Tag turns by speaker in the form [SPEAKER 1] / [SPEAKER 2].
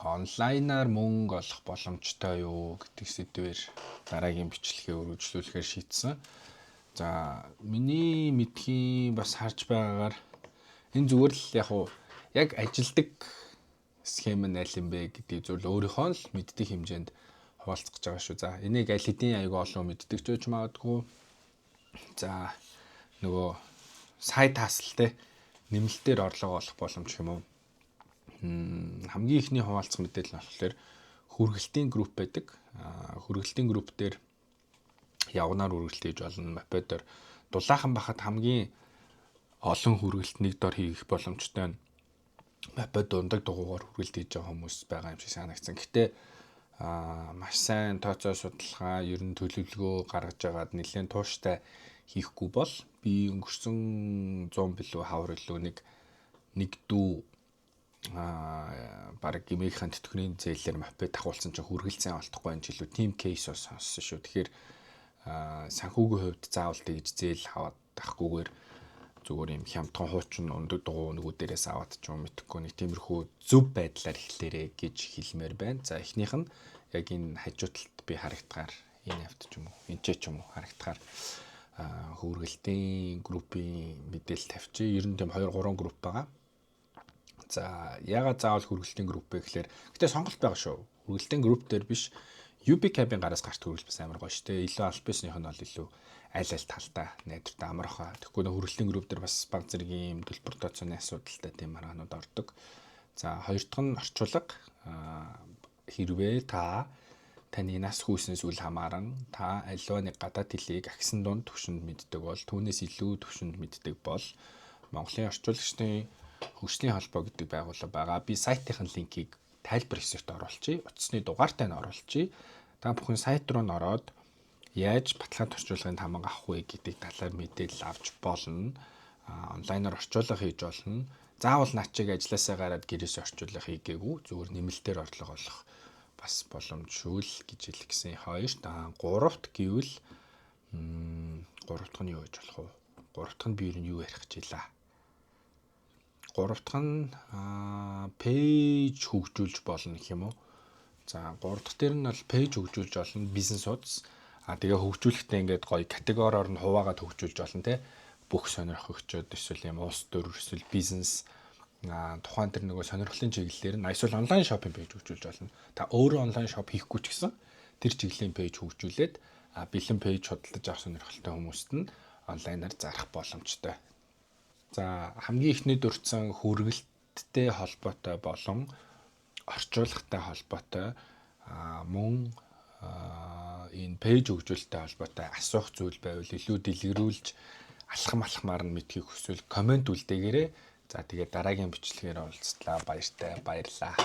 [SPEAKER 1] онлайнаар мөнгө олох боломжтой юу гэдэг сэдвээр дараагийн бичлэгээ үргэлжлүүлэхээр шийдсэн. За миний мэдхийн бас харж байгаагаар энэ зүгээр л яг ажилдаг схем нь аль юм бэ гэдэг зүйл өөрийнхөө л мэддэг хэмжээнд хуваалцах гэж байгаа шүү. За энийг аль хэдийн аягүй олон мэддэг ч гэж магадгүй. За нөгөө сайт хаасалтай нэмэлтээр орлого олох боломж юм уу? Хамгийн ихний хуваалцах мэдээлэл нь болохоор хүргэлтийн групп байдаг. Хүргэлтийн групп дээр явгнаар хүргэлт хийж болно. Мопедоор дулаахан бахад хамгийн олон хүргэлт нэг дор хийх боломжтой нь мопед дундаг дугуугаар хүргэлт хийж байгаа хүмүүс байгаа юм шиг санагдсан. Гэтэ маш сайн тооцоо судалгаа, ер нь төлөвлөгөө гаргаж агаад нэлээд тууштай хийхгүй бол би өнгөрсөн 100 билүү хавар илүү нэг дүү баг гимикийн тэтгэврийн зээлээр мопед ахуулсан чинь хүргэлцэн олдохгүй энэ жилүү team case сонссон шүү. Тэгэхээр санхүүгийн хувьд заавал тэгж зээл аваад тахгүйгээр зүгээр юм хямдхан хуучин ундаг дугуй нэгүүдээрээс аваад ч юм мэдхгүй нэг тиймэрхүү зөв байдлаар эхлээрэ гэж хэлмээр байна. За эхнийх нь яг энэ хажууталд би харагдгаар энэ явт ч юм уу энэ ч юм уу харагдгаар хүргэлтийн группийн мэдээлэл тавьчих. Ер нь тийм 2-3 групп байгаа. За ягаад заавал хүргэлтийн групп вэ гэхээр гэтээ сонголт байгаа шүү. Хүргэлтийн групп дээр биш UB cabin гараас гарт хүргэлт бас амар гоё шүү. Илүү альбисных нь бол илүү аль талтай найдвартай амархаа. Тэгэхгүй хүргэлтийн групп дээр бас баг зэргийн төлбөр тооцооны асуудалтай тийм маргаанууд ордог. За хоёр дахь нь орчуулга. Хэрвээ таны нас хүүснээс үл хамааран та аливаа нэг гадаад хэлийг агсан дунд төвшөнд мэддэг бол түүнээс илүү төвшөнд мэддэг бол Монголын орчуулагчдын хөгжлийн холбоо гэдэг байгууллага байгаа. Би сайтын линкийг тайлбар хэсэгт оруулчихъя. Утасны дугаартай нь оруулчихъя. Та бүхэн сайт руу н ороод яаж баталгаанд орчуулгын хамаг авах вэ гэдэг талаар мэдээлэл авч болно. Онлайнаар орчуулга хийж болно. Заавал наачиг ажилласаа гараад гэрээс орчуулга хийгээгүй. Зүгээр нэмэлтээр орлого олох бас боломжгүй л гэж хэлсэн. Хоёрт гуравт гэвэл гурав дахь нь юу гэж болох вэ? Гурав дахь нь би юу ярих гэж хэлээ. Гурав дахь нь пэйж хөгжүүлж болно гэх юм уу? За гурав дахь дээр нь бол пэйж хөгжүүлж болно, бизнес судас. Тэгээ хөгжүүлэхдээ ингээд гоё категориор нь хуваагаад хөгжүүлж болно те. Бүх сонирхогчдод эсвэл юм улс төр эсвэл бизнес тухайн тэр нөгөө сонирхлын чиглэлээр нь эсвэл онлайн шопинг пэйж хөгжүүлж болно. Та өөрөө онлайн шоп хийхгүй ч гэсэн тэр чиглэлийн пэйж хөгжүүлээд бэлэн пэйж худалдаж авах сонирхолтой хүмүүст нь онлайнаар зарах боломжтой. За хамгийн ихний дурдсан хүргэлттэй холбоотой болон орчуулгатай холбоотой мөн энэ пэйж хөгжүүлэлттэй холбоотой асуух зүйл байвал илүү дэлгэрүүлж алхамаар нь мэдхийг хүсвэл комент үлдээгээрэй. За тэгээд дараагийн бичлэгээр уулзлаа. Баярлалаа.